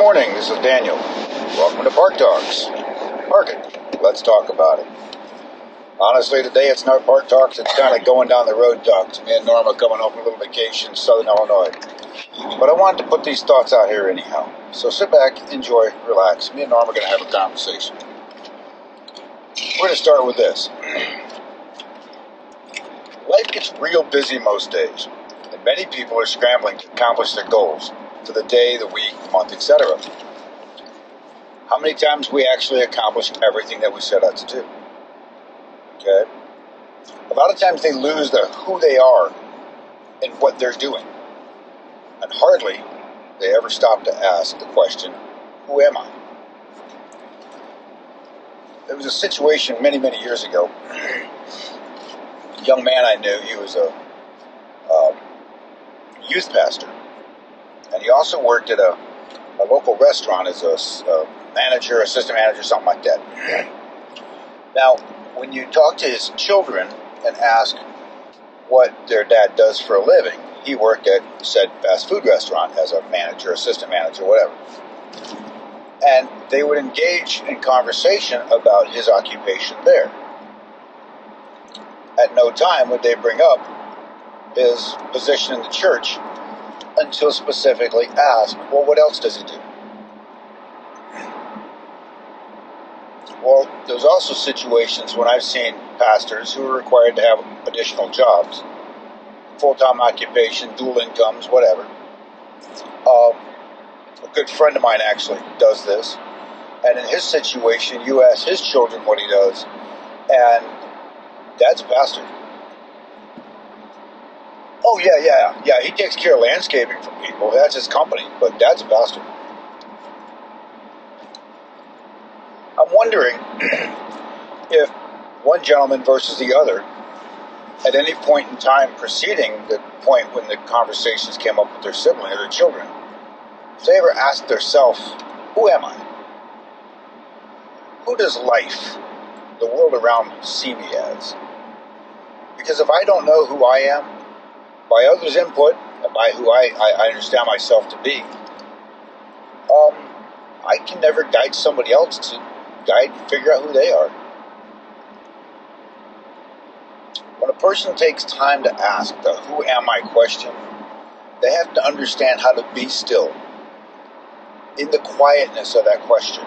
morning, this is Daniel. Welcome to Park Talks. Park it. Let's talk about it. Honestly, today it's not Park Talks, it's kind of going down the road talks. Me and Norma coming home for a little vacation in Southern Illinois. But I wanted to put these thoughts out here anyhow. So sit back, enjoy, relax. Me and Norma are going to have a conversation. We're going to start with this. Life gets real busy most days, and many people are scrambling to accomplish their goals for the day, the week, the month, etc. How many times we actually accomplish everything that we set out to do? Okay? A lot of times they lose who they are and what they're doing. And hardly they ever stop to ask the question, who am I? There was a situation many, many years ago. A young man I knew, he was a youth pastor. And he also worked at a local restaurant as a manager, assistant manager, something like that. Now, when you talk to his children and ask what their dad does for a living, he worked at said fast food restaurant as a manager, assistant manager, whatever. And they would engage in conversation about his occupation there. At no time would they bring up his position in the church until specifically asked, well, what else does he do? Well, there's also situations when I've seen pastors who are required to have additional jobs, full-time occupation, dual incomes, whatever. A good friend of mine actually does this, and in his situation, you ask his children what he does, and Dad's a pastor. Oh, yeah, he takes care of landscaping for people. That's his company, but Dad's a pastor. I'm wondering if one gentleman versus the other, at any point in time preceding the point when the conversations came up with their sibling or their children, if they ever asked themselves, who am I? Who does life, the world around, see me as? Because if I don't know who I am, by others' input, and by who I understand myself to be, I can never guide somebody else to guide and figure out who they are. When a person takes time to ask the who am I question, they have to understand how to be still in the quietness of that question.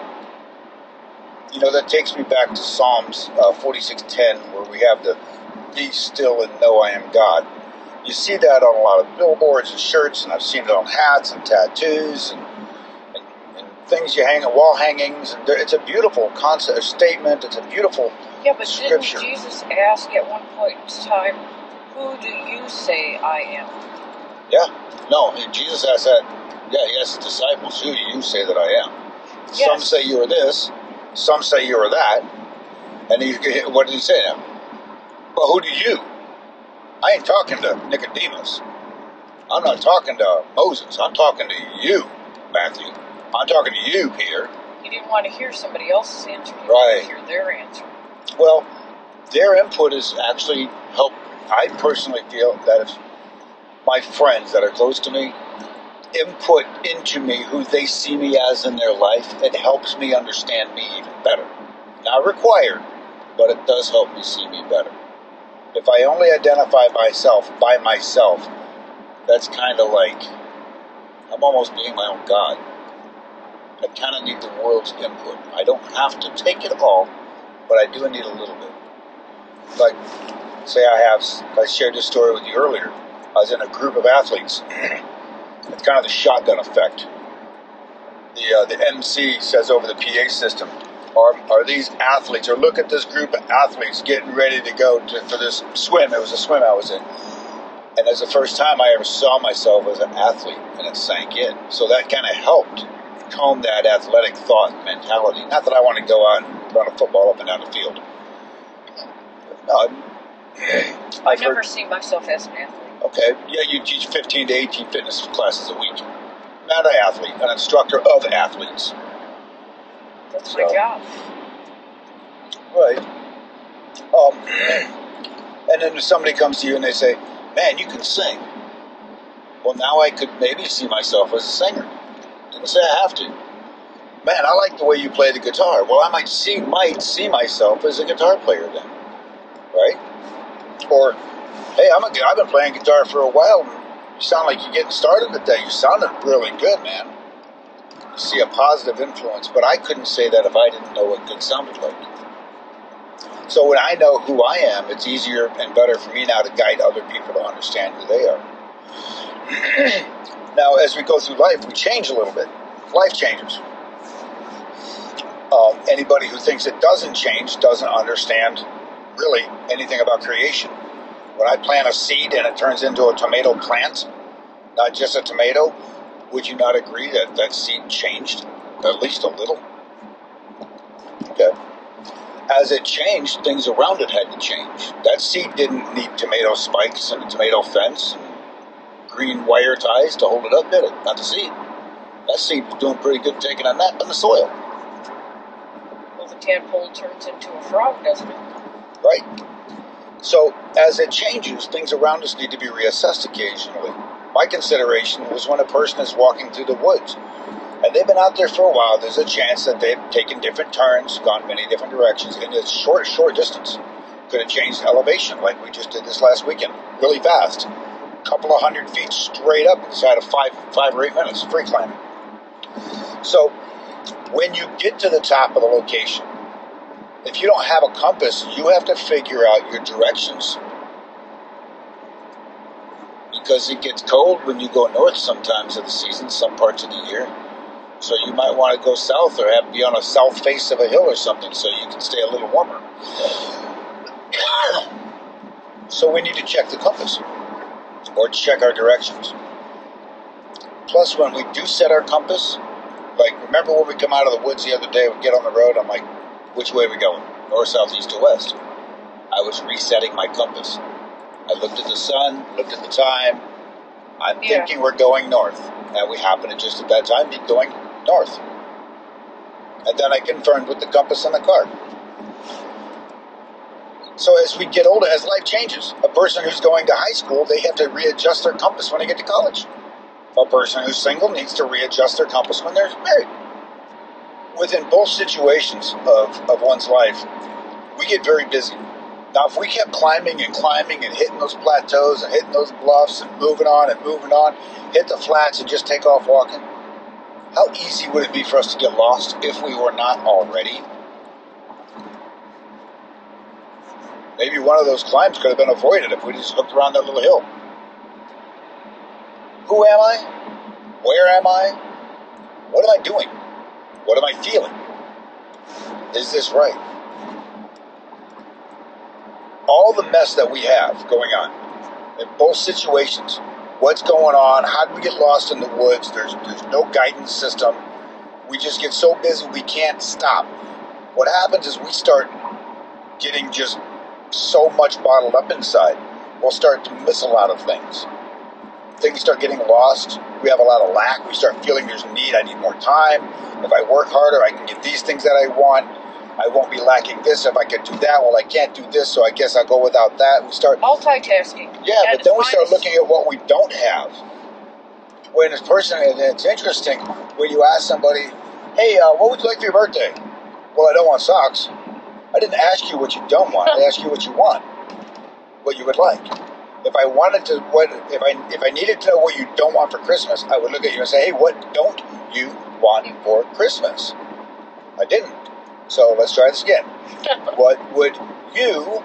You know, that takes me back to Psalms 46:10, where we have the be still and know I am God. You see that on a lot of billboards and shirts, and I've seen it on hats and tattoos and things you hang at wall hangings. And it's a beautiful concept, a statement. It's a beautiful scripture. Didn't Jesus ask at one point in time, who do you say I am? Yeah. No, Jesus asked that. Yeah, he asked his disciples, who do you say that I am? Yes. Some say you are this. Some say you are that. And what did he say now? Well, who do you? I ain't talking to Nicodemus. I'm not talking to Moses. I'm talking to you, Matthew. I'm talking to you, Peter. He didn't want to hear somebody else's answer. He Right. wanted to hear their answer. Well, their input has actually helped. I personally feel that if my friends that are close to me input into me who they see me as in their life, it helps me understand me even better. Not required, but it does help me see me better. If I only identify myself by myself, that's kind of like I'm almost being my own God. I kind of need the world's input. I don't have to take it all, but I do need a little bit. Like, say I shared this story with you earlier. I was in a group of athletes. It's kind of the shotgun effect. The MC says over the PA system, are these athletes, or look at this group of athletes getting ready to go for this swim. It was a swim I was in. And that's the first time I ever saw myself as an athlete, and it sank in. So that kind of helped tone that athletic thought and mentality. Not that I want to go out and run a football up and down the field. No, I've never seen myself as an athlete. Okay, yeah, you teach 15 to 18 fitness classes a week. Not an athlete, an instructor of athletes. That's my job. Right. And then if somebody comes to you and they say, man, you can sing. Well, now I could maybe see myself as a singer. Didn't say I have to. Man, I like the way you play the guitar. Well, I might see myself as a guitar player then, right? Or, hey, I've been playing guitar for a while. You sound like you're getting started today. You sounded really good, man. You see a positive influence, but I couldn't say that if I didn't know what good sounded like. So when I know who I am, it's easier and better for me now to guide other people to understand who they are. Now, as we go through life, we change a little bit. Life changes. Anybody who thinks it doesn't change doesn't understand really anything about creation. When I plant a seed and it turns into a tomato plant, not just a tomato, would you not agree that that seed changed at least a little? Okay. As it changed, things around it had to change. That seed didn't need tomato spikes and a tomato fence and green wire ties to hold it up, did it? Not the seed. That seed was doing pretty good taking a nap in the soil. Well, the tadpole turns into a frog, doesn't it? Right. So, as it changes, things around us need to be reassessed occasionally. My consideration was when a person is walking through the woods, and they've been out there for a while, there's a chance that they've taken different turns, gone many different directions, in a short distance. Could have changed elevation, like we just did this last weekend, really fast. A couple of 100 feet straight up inside of 5 or 8 minutes, free climbing. So, when you get to the top of the location, if you don't have a compass, you have to figure out your directions. Because it gets cold when you go north sometimes of the season, some parts of the year. So you might want to go south or be on a south face of a hill or something so you can stay a little warmer. So we need to check the compass or check our directions. Plus, when we do set our compass, like remember when we come out of the woods the other day, we get on the road, I'm like, which way are we going? North, south, east, or west? I was resetting my compass. I looked at the sun, looked at the time. I'm thinking we're going north. And we happen to just at that time be going north. And then I confirmed with the compass in the car. So as we get older, as life changes, a person who's going to high school, they have to readjust their compass when they get to college. A person who's single needs to readjust their compass when they're married. Within both situations of one's life, we get very busy. Now, if we kept climbing and hitting those plateaus and hitting those bluffs and moving on, hit the flats and just take off walking, how easy would it be for us to get lost if we were not already? Maybe one of those climbs could have been avoided if we just hooked around that little hill. Who am I? Where am I? What am I doing? What am I feeling? Is this right? All the mess that we have going on in both situations, what's going on, how do we get lost in the woods, there's no guidance system, we just get so busy we can't stop. What happens is we start getting just so much bottled up inside, we'll start to miss a lot of things. Things start getting lost, we have a lot of lack, we start feeling there's a need, I need more time, if I work harder I can get these things that I want, I won't be lacking this if I could do that. Well, I can't do this, so I guess I'll go without that. We start multitasking. Yeah, but then we start looking at what we don't have. When this person, and it's interesting when you ask somebody, "Hey, what would you like for your birthday?" Well, I don't want socks. I didn't ask you what you don't want. I asked you what you want, what you would like. If I wanted to, if I needed to know what you don't want for Christmas, I would look at you and say, "Hey, what don't you want for Christmas?" I didn't. So let's try this again. What would you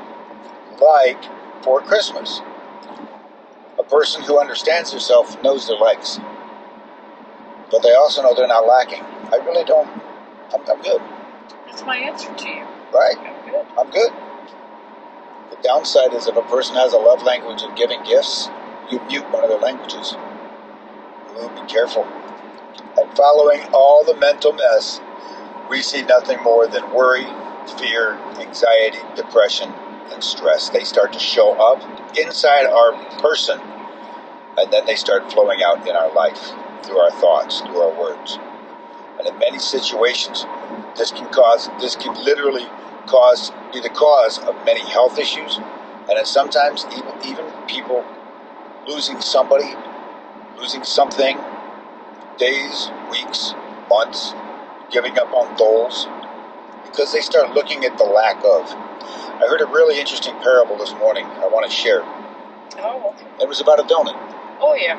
like for Christmas? A person who understands themselves knows their likes. But they also know they're not lacking. I really don't. I'm good. That's my answer to you. Right? I'm good. I'm good. The downside is if a person has a love language of giving gifts, you mute one of their languages. Ooh, be careful. And following all the mental mess, we see nothing more than worry, fear, anxiety, depression, and stress. They start to show up inside our person, and then they start flowing out in our life through our thoughts, through our words. And in many situations, this can literally be the cause of many health issues, and it's sometimes even people losing somebody, losing something, days, weeks, months, giving up on goals, because they start looking at the lack of. I heard a really interesting parable this morning I want to share. Oh, okay. It was about a donut. Oh, yeah.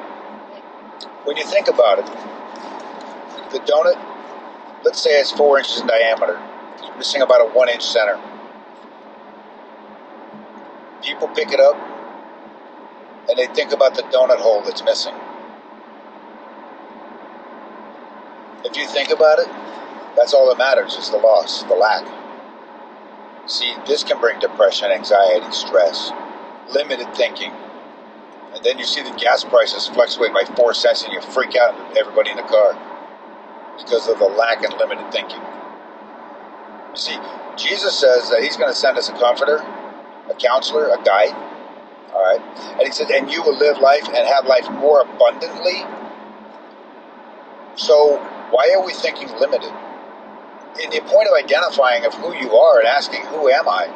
When you think about it, the donut, let's say it's 4 inches in diameter, it's missing about a 1-inch center. People pick it up and they think about the donut hole that's missing. If you think about it, that's all that matters is the loss, the lack. See, this can bring depression, anxiety, stress, limited thinking. And then you see the gas prices fluctuate by 4 cents and you freak out at everybody in the car because of the lack and limited thinking. You see, Jesus says that he's going to send us a comforter, a counselor, a guide. All right. And he says, and you will live life and have life more abundantly. So why are we thinking limited? In the point of identifying of who you are and asking, who am I?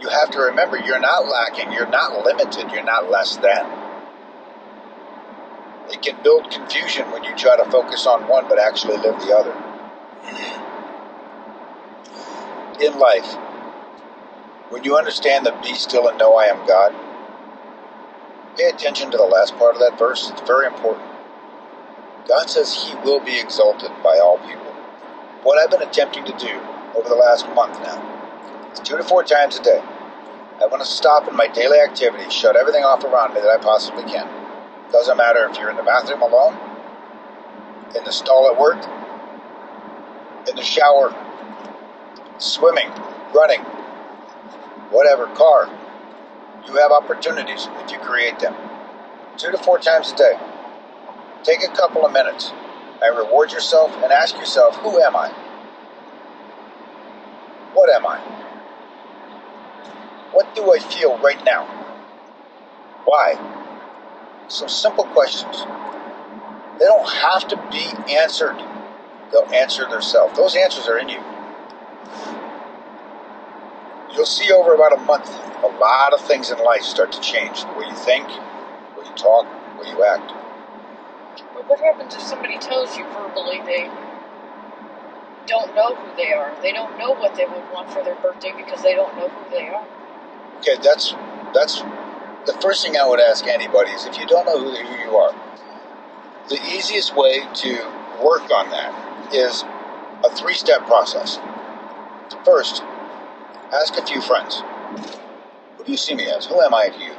You have to remember you're not lacking, you're not limited, you're not less than. It can build confusion when you try to focus on one but actually live the other. In life, when you understand the be still and know I am God, pay attention to the last part of that verse. It's very important. God says he will be exalted by all people. What I've been attempting to do over the last month now is 2 to 4 times a day. I want to stop in my daily activities, shut everything off around me that I possibly can. Doesn't matter if you're in the bathroom alone, in the stall at work, in the shower, swimming, running, whatever, car. You have opportunities if you create them. 2 to 4 times a day. Take a couple of minutes and reward yourself and ask yourself, who am I? What am I? What do I feel right now? Why? Some simple questions. They don't have to be answered. They'll answer themselves. Those answers are in you. You'll see over about a month, a lot of things in life start to change. The way you think, the way you talk, the way you act. Well, what happens if somebody tells you verbally they don't know who they are? They don't know what they would want for their birthday because they don't know who they are. Okay, that's the first thing I would ask anybody is if you don't know who you are, the easiest way to work on that is a 3-step process. First, ask a few friends. Who do you see me as? Who am I to you?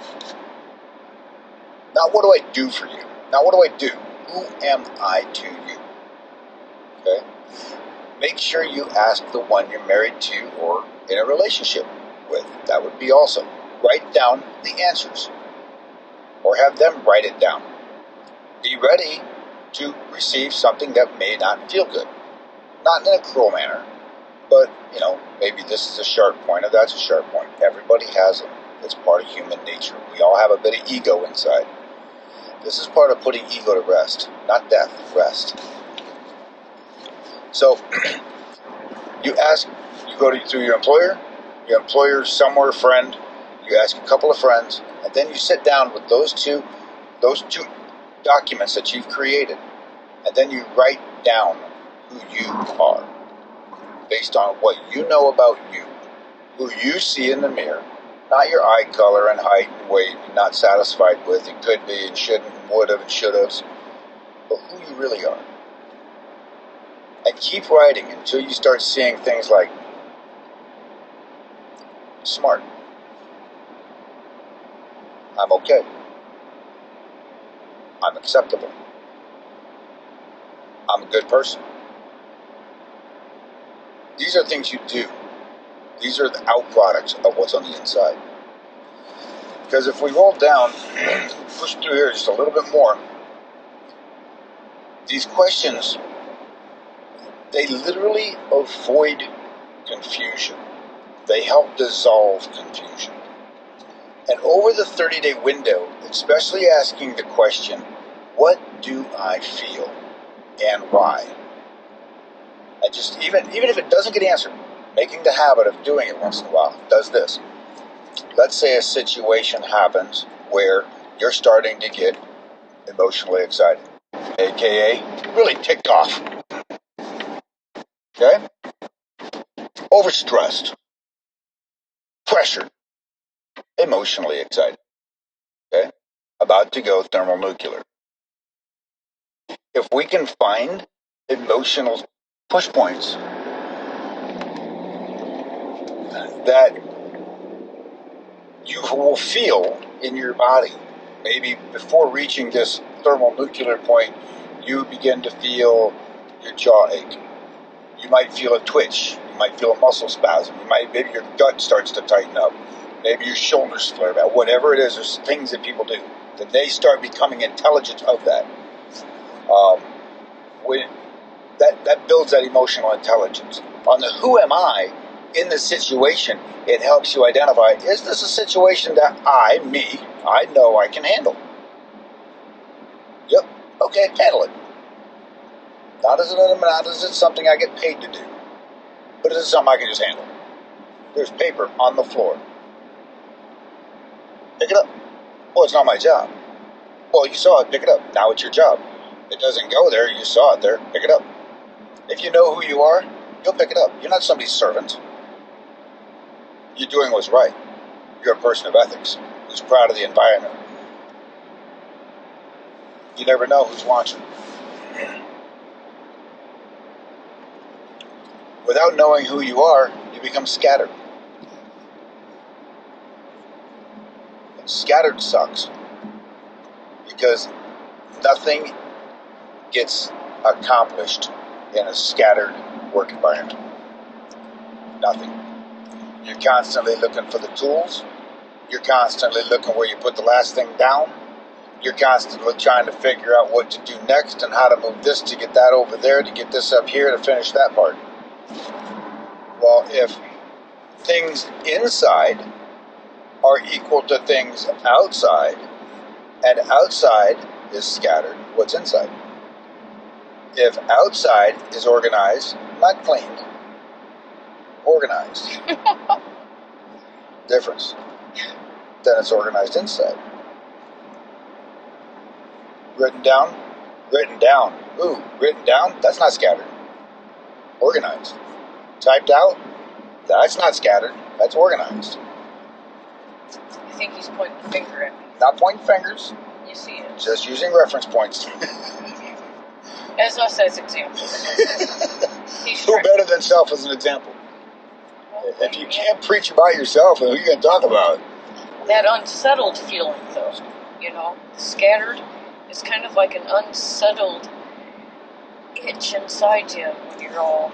Not what do I do for you? Not what do I do? Who am I to you? Okay? Make sure you ask the one you're married to or in a relationship with. That would be awesome. Write down the answers. Or have them write it down. Be ready to receive something that may not feel good. Not in a cruel manner, but, maybe this is a sharp point or that's a sharp point. Everybody has it. It's part of human nature. We all have a bit of ego inside. This is part of putting ego to rest. Not death, rest. So, you go through your employer's somewhere friend, you ask a couple of friends, and then you sit down with those two documents that you've created, and then you write down who you are, based on what you know about you, who you see in the mirror, not your eye color and height and weight you're not satisfied with and could be and shouldn't and would have and should have, but who you really are. And keep writing until you start seeing things like smart. I'm okay. I'm acceptable. I'm a good person. These are things you do. These are the outproducts of what's on the inside. Because if we roll down, push through here just a little bit more, these questions, they literally avoid confusion. They help dissolve confusion. And over the 30-day window, especially asking the question, what do I feel and why? And just even if it doesn't get answered, making the habit of doing it once in a while does this. Let's say a situation happens where you're starting to get emotionally excited. aka really ticked off. Okay? Overstressed, pressured, emotionally excited. Okay? About to go thermonuclear. If we can find emotional push points that you will feel in your body, maybe before reaching this thermonuclear point, you begin to feel your jaw ache. You might feel a twitch. You might feel a muscle spasm. Maybe your gut starts to tighten up. Maybe your shoulders flare back. Whatever it is, there's things that people do that they start becoming intelligent of that. When that builds that emotional intelligence. On the who am I in this situation, it helps you identify, is this a situation that I know I can handle? Yep, okay, handle it. Not as it something I get paid to do, but is it something I can just handle? There's paper on the floor. Pick it up. Well, it's not my job. Well, you saw it, pick it up. Now it's your job. It doesn't go there, you saw it there, pick it up. If you know who you are, you'll pick it up. You're not somebody's servant. You're doing what's right. You're a person of ethics who's proud of the environment. You never know who's watching. Without knowing who you are, you become scattered. And scattered sucks because nothing gets accomplished in a scattered work environment. Nothing. You're constantly looking for the tools. You're constantly looking where you put the last thing down. You're constantly trying to figure out what to do next and how to move this to get that over there, to get this up here, to finish that part. Well, if things inside are equal to things outside, and outside is scattered, what's inside? If outside is organized, not cleaned, organized. Difference. Then it's organized inside. Written down. Ooh, written down, that's not scattered. Organized. Typed out, that's not scattered, that's organized. I think he's pointing a finger at me. Not pointing fingers. You see it. Just using reference points. As us as examples. Who better than self as an example? If you can't preach about yourself, who are you going to talk about? That unsettled feeling, though, scattered is kind of like an unsettled itch inside you when you're all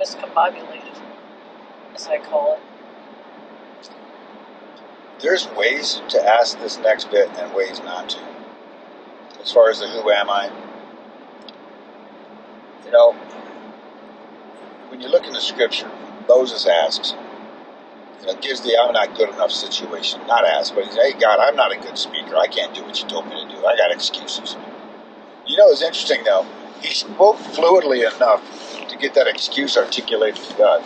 miscombobulated, as I call it. There's ways to ask this next bit and ways not to. As far as the who am I, when you look in the scripture, Moses asks, gives the I'm not good enough situation. Not ask, but he's, hey God, I'm not a good speaker. I can't do what you told me to do. I got excuses. It's interesting though. He spoke fluidly enough to get that excuse articulated to God.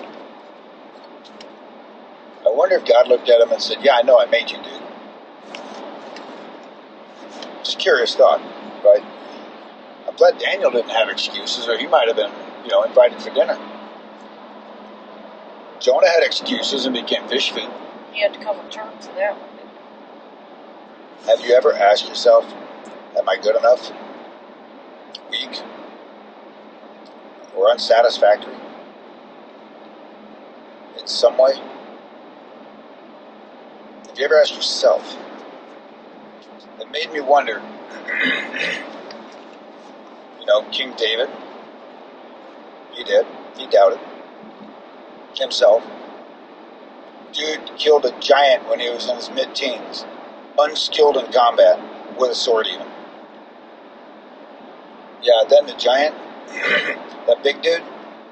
I wonder if God looked at him and said, yeah, I know I made you, dude. Just a curious thought, right? I'm glad Daniel didn't have excuses, or he might have been, invited for dinner. Jonah had excuses and became fish food. He had to come to terms with that one. Have you ever asked yourself, am I good enough? Weak? Or unsatisfactory? In some way? Have you ever asked yourself? It made me wonder, King David, he doubted himself. Dude killed a giant when he was in his mid-teens, unskilled in combat, with a sword even. Yeah, then the giant, that big dude,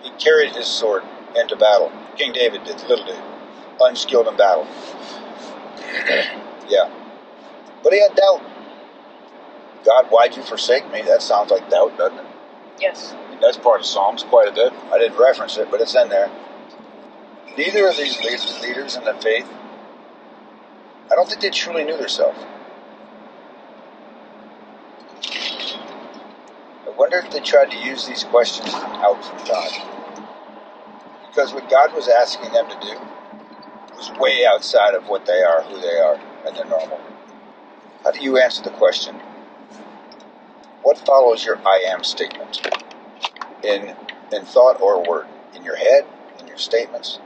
he carried his sword into battle. King David did, little dude, unskilled in battle. Yeah. But he had doubt. God, why'd you forsake me? That sounds like doubt, doesn't it? Yes. That's part of Psalms quite a bit. I didn't reference it, but it's in there. Neither of these leaders in the faith, I don't think they truly knew themselves. wonder if they tried to use these questions out from God. Because what God was asking them to do was way outside of what they are, who they are, and their normal. How do you answer the question? What follows your I am statement? In thought or word? In your head? In your statements?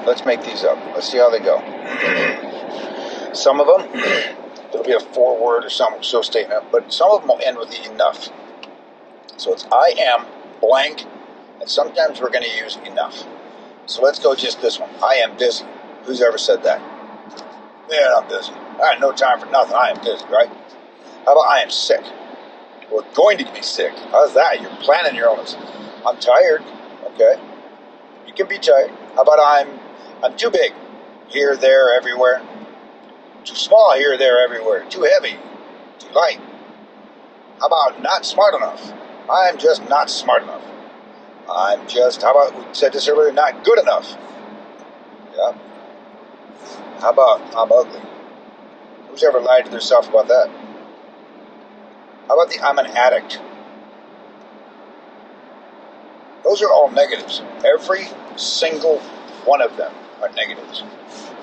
Let's make these up. Let's see how they go. Some of them, it'll be a 4-word or so statement, but some of them will end with enough. So it's I am blank, and sometimes we're going to use enough. So let's go just this one. I am busy. Who's ever said that? Man, I'm busy. I have no time for nothing. I am busy, right? How about I am sick? We're going to be sick. How's that? You're planning your illness. I'm tired. Okay. You can be tired. How about I'm too big. Here, there, everywhere. Too small here, there, everywhere. Too heavy. Too light. How about not smart enough? I'm just not smart enough. I'm just, how about, we said this earlier, not good enough. Yeah. How about I'm ugly? Who's ever lied to themselves about that? How about the I'm an addict? Those are all negatives. Every single one of them are negatives.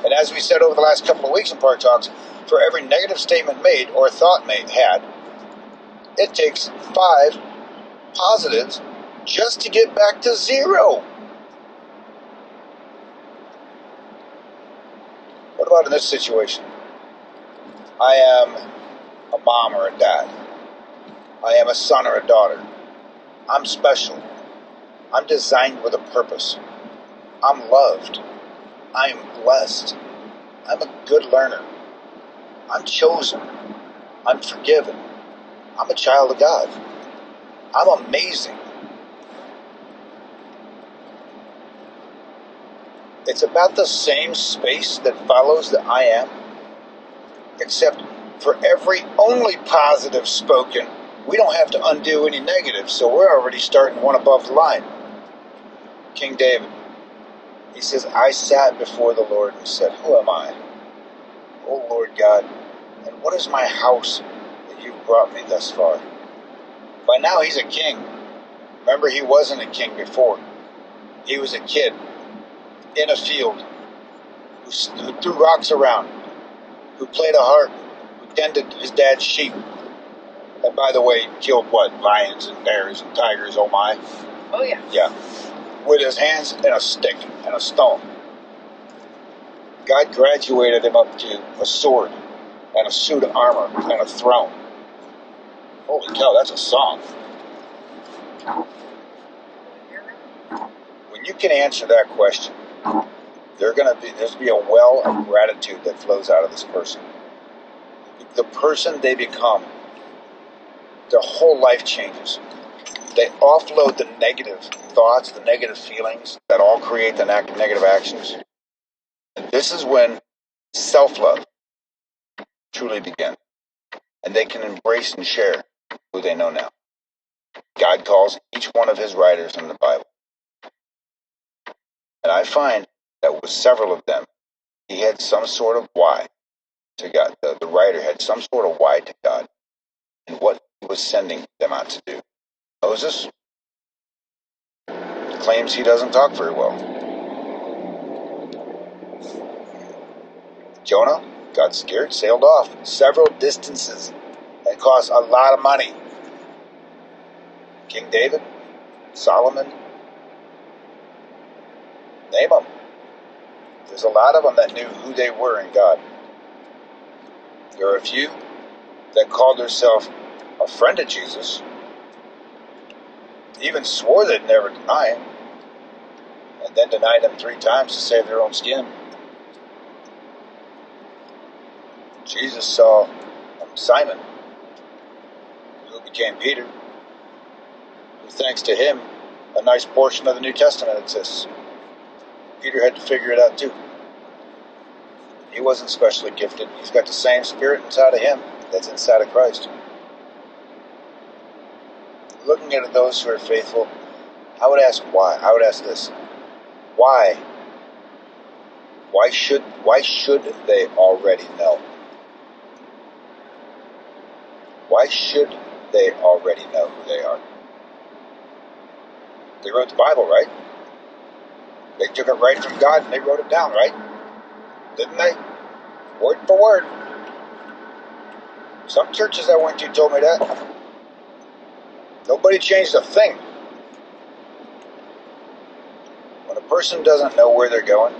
And as we said over the last couple of weeks in Park Talks, for every negative statement made or thought made had, it takes 5 positives just to get back to 0. What about in this situation? I am a mom or a dad. I am a son or a daughter. I'm special. I'm designed with a purpose. I'm loved. I'm blessed. I'm a good learner. I'm chosen. I'm forgiven. I'm a child of God. I'm amazing. It's about the same space that follows the I am, except for every only positive spoken, we don't have to undo any negatives, so we're already starting one above the line. King David, he says, I sat before the Lord and said, who am I? O Lord God, and what is my house that you've brought me thus far? By now he's a king. Remember, he wasn't a king before. He was a kid in a field who threw rocks around, who played a harp, who tended his dad's sheep. And by the way, killed what? Lions and bears and tigers, oh my. Oh, yeah. Yeah. With his hands and a stick and a stone. God graduated him up to a sword and a suit of armor and a throne. Holy cow, that's a song. When you can answer that question, there's going to be a well of gratitude that flows out of this person. The person they become, their whole life changes. They offload the negative thoughts, the negative feelings that all create the negative actions. And this is when self-love truly begins. And they can embrace and share who they know now. God calls each one of his writers in the Bible. And I find that with several of them, he had some sort of why to God. The writer had some sort of why to God and what he was sending them out to do. Moses claims he doesn't talk very well. Jonah got scared, sailed off several distances. That cost a lot of money. King David, Solomon, name them. There's a lot of them that knew who they were in God. There are a few that called themselves a friend of Jesus, even swore they'd never deny him, and then denied him 3 times to save their own skin. Jesus saw Simon, who became Peter, who thanks to him, a nice portion of the New Testament exists. Peter had to figure it out too. He wasn't specially gifted. He's got the same spirit inside of him that's inside of Christ. Looking at those who are faithful, I would ask why. I would ask this. Why? Why should they already know? Why should They already know who they are. They wrote the Bible, right? They took it right from God and they wrote it down, right? Didn't they? Word for word. Some churches I went to told me that. Nobody changed a thing. When a person doesn't know where they're going,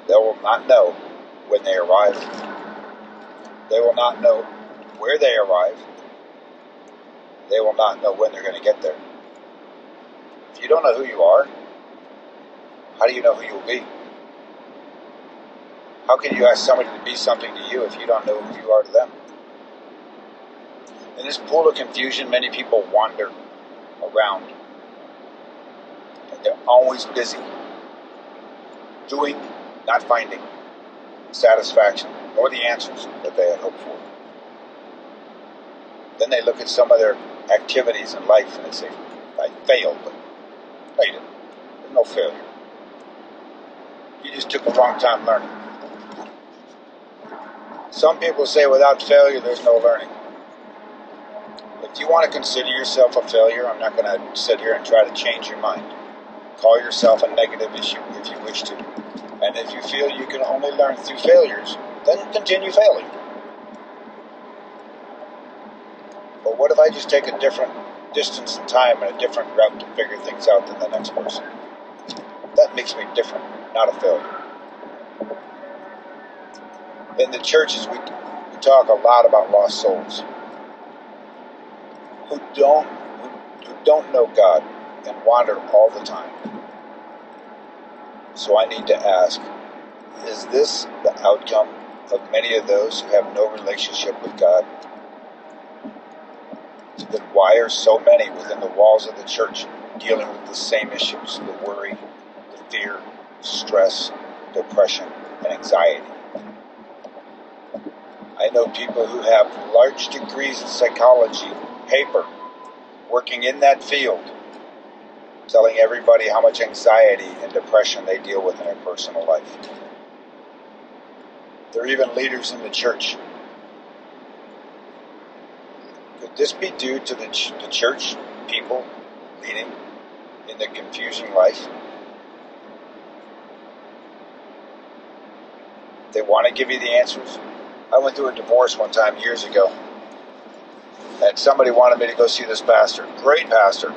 they will not know when they arrive. They will not know where they arrive. They will not know when they're going to get there. If you don't know who you are, how do you know who you will be? How can you ask somebody to be something to you if you don't know who you are to them? In this pool of confusion, many people wander around. And they're always busy. Doing, not finding satisfaction, nor the answers that they had hoped for. Then they look at some of their activities in life and they say, I failed. But no, you didn't. There's no failure. You just took a wrong time learning. Some people say without failure, there's no learning. If you want to consider yourself a failure, I'm not going to sit here and try to change your mind. Call yourself a negative issue if you wish to. And if you feel you can only learn through failures, then continue failing. But what if I just take a different distance and time and a different route to figure things out than the next person? That makes me different, not a failure. In the churches, we talk a lot about lost souls who don't know God and wander all the time. So I need to ask, is this the outcome of many of those who have no relationship with God? Then why are so many within the walls of the church dealing with the same issues, the worry, the fear, stress, depression, and anxiety? I know people who have large degrees in psychology, paper, working in that field, telling everybody how much anxiety and depression they deal with in their personal life. There are even leaders in the church. Could this be due to the church people leading in the confusing life? They want to give you the answers. I went through a divorce one time years ago, and somebody wanted me to go see this pastor. Great pastor.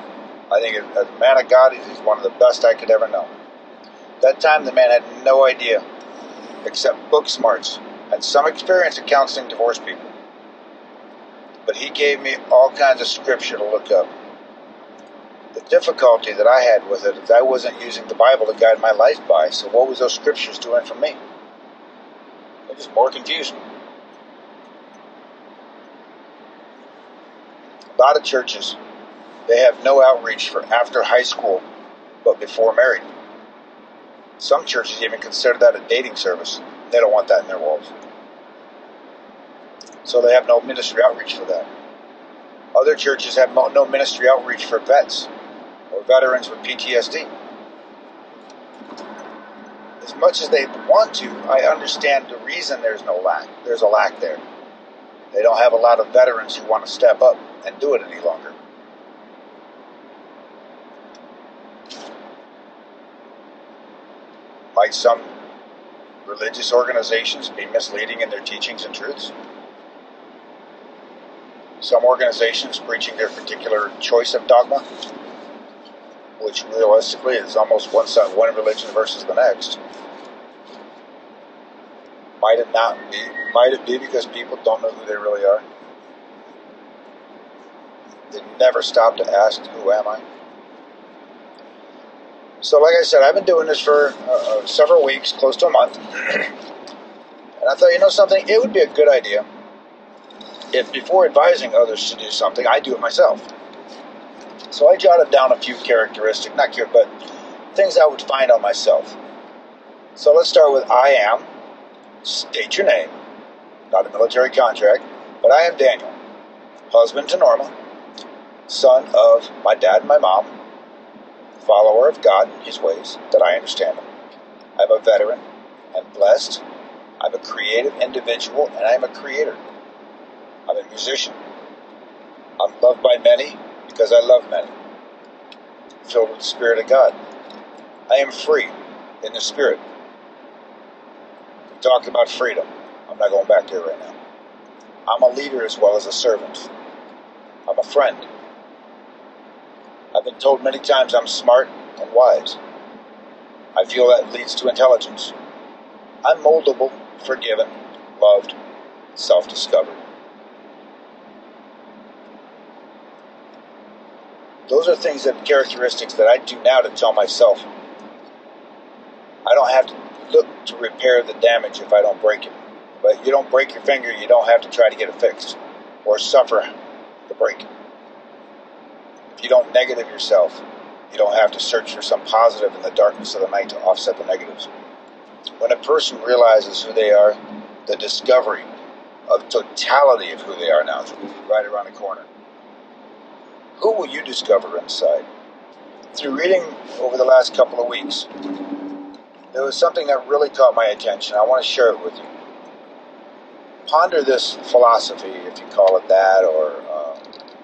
I think as a man of God, he's one of the best I could ever know. That time the man had no idea, except book smarts and some experience in counseling divorced people. But he gave me all kinds of scripture to look up. The difficulty that I had with it is I wasn't using the Bible to guide my life by, so what was those scriptures doing for me? It was more confusion. A lot of churches, they have no outreach for after high school, but before married. Some churches even consider that a dating service. They don't want that in their walls. So they have no ministry outreach for that. Other churches have no ministry outreach for vets or veterans with PTSD. As much as they want to, I understand the reason there's no lack. There's a lack there. They don't have a lot of veterans who want to step up and do it any longer. Might some religious organizations be misleading in their teachings and truths? Some organizations preaching their particular choice of dogma, which realistically is almost one religion versus the next. Might it not be? Might it be because people don't know who they really are? They never stop to ask, who am I? So like I said, I've been doing this for several weeks, close to a month. And I thought, something, it would be a good idea if before advising others to do something, I do it myself. So I jotted down a few characteristics, but things I would find on myself. So let's start with I am. State your name. Not a military contract, but I am Daniel, husband to Norma, son of my dad and my mom, follower of God and his ways that I understand them. I'm a veteran. I'm blessed. I'm a creative individual, and I'm a creator. I'm a musician. I'm loved by many because I love many. Filled with the Spirit of God. I am free in the Spirit. We talked about freedom. I'm not going back there right now. I'm a leader as well as a servant. I'm a friend. I've been told many times I'm smart and wise. I feel that leads to intelligence. I'm moldable, forgiven, loved, self-discovered. Those are things that characteristics that I do now to tell myself. I don't have to look to repair the damage if I don't break it. But you don't break your finger, you don't have to try to get it fixed or suffer the break. If you don't negative yourself, you don't have to search for some positive in the darkness of the night to offset the negatives. When a person realizes who they are, the discovery of totality of who they are now is right around the corner. Who will you discover inside? Through reading over the last couple of weeks, there was something that really caught my attention. I want to share it with you. Ponder this philosophy, if you call it that, or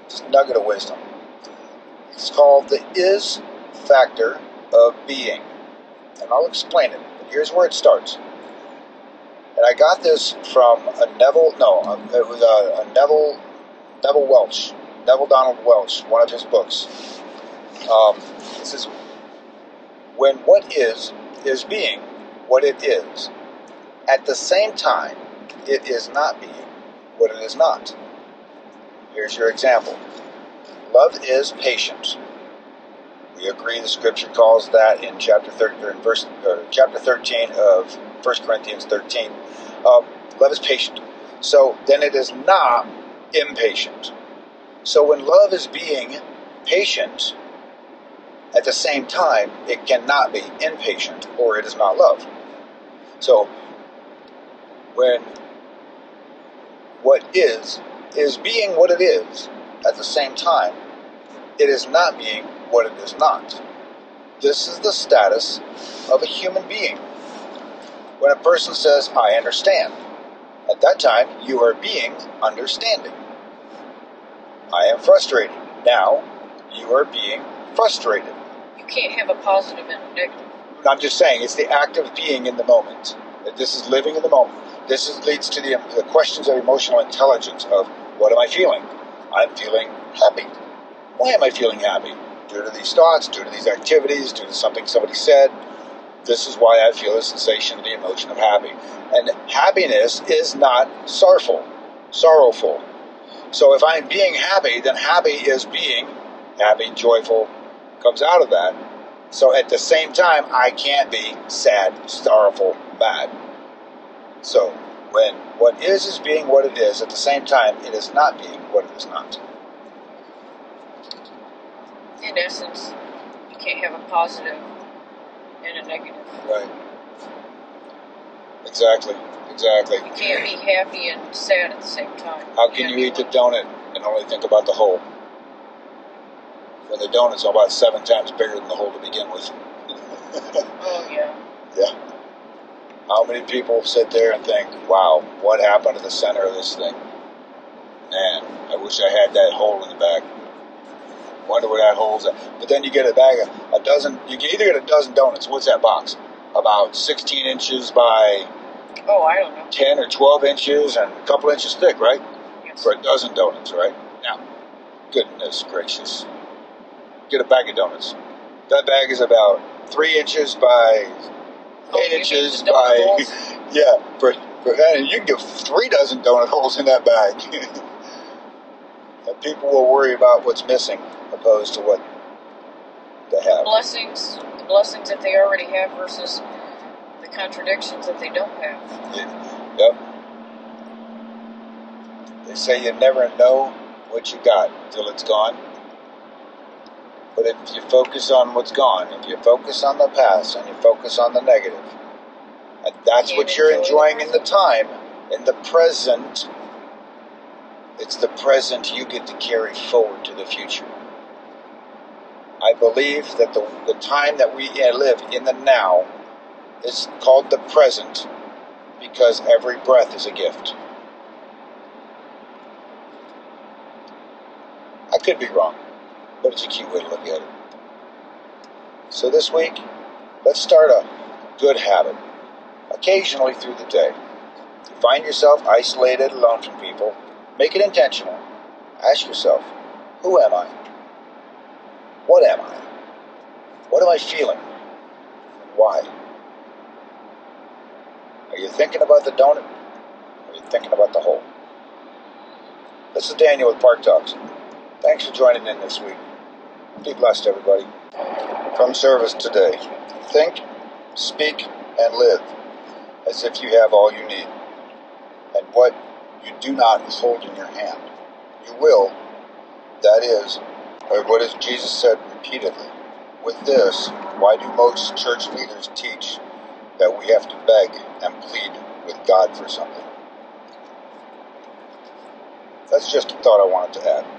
just a nugget of wisdom. It's called the is factor of being. And I'll explain it. But here's where it starts. And I got this from Neville Donald Welch, one of his books. It says, when what is being what it is, at the same time, it is not being what it is not. Here's your example. Love is patient. We agree the scripture calls that in chapter 13 of 1 Corinthians 13. Love is patient. So then it is not impatient. So when love is being patient, at the same time, it cannot be impatient, or it is not love. So when what is being what it is, at the same time, it is not being what it is not. This is the status of a human being. When a person says, I understand, at that time, you are being understanding. I am frustrated. Now, you are being frustrated. You can't have a positive and a negative. I'm just saying, it's the act of being in the moment. This is living in the moment. This leads to the questions of emotional intelligence of, what am I feeling? I'm feeling happy. Why am I feeling happy? Due to these thoughts, due to these activities, due to something somebody said. This is why I feel the sensation of the emotion of happy. And happiness is not sorrowful. So if I'm being happy, then happy is being happy, joyful, comes out of that. So at the same time, I can't be sad, sorrowful, bad. So when what is being what it is, at the same time, it is not being what it is not. In essence, you can't have a positive and a negative. Right. Exactly. You can't be happy and sad at the same time. How can you eat the donut and only think about the hole? When the donut's about 7 times bigger than the hole to begin with. Oh, yeah. Yeah. How many people sit there and think, wow, what happened to the center of this thing? Man, I wish I had that hole in the back. Wonder where that hole's at. But then you get a bag of a dozen, you can either get a dozen donuts. What's that box? About 16 inches by I don't know. 10 or 12 inches and a couple inches thick, right? Yes. For a dozen donuts, right? Now, goodness gracious. Get a bag of donuts. That bag is about 3 inches by 8 inches by... Yeah, for and you can get 3 dozen donut holes in that bag. And people will worry about what's missing opposed to what they have. The blessings that they already have versus the contradictions that they don't have. Yep. They say you never know what you got till it's gone. But if you focus on what's gone, if you focus on the past and you focus on the negative, and that's what you're enjoying in the time, in the present, it's the present you get to carry forward to the future. I believe that the time that we live in the now is called the present because every breath is a gift. Could be wrong, but it's a cute way to look at it. So this week, let's start a good habit. Occasionally through the day, if you find yourself isolated, alone from people, make it intentional. Ask yourself, who am I? What am I? What am I feeling? Why? Are you thinking about the donut? Or are you thinking about the whole? This is Daniel with Park Talks. Thanks for joining in this week. Be blessed, everybody. From service today, think, speak, and live as if you have all you need. And what you do not hold in your hand, you will. That is, or what is Jesus said repeatedly. With this, why do most church leaders teach that we have to beg and plead with God for something? That's just a thought I wanted to add.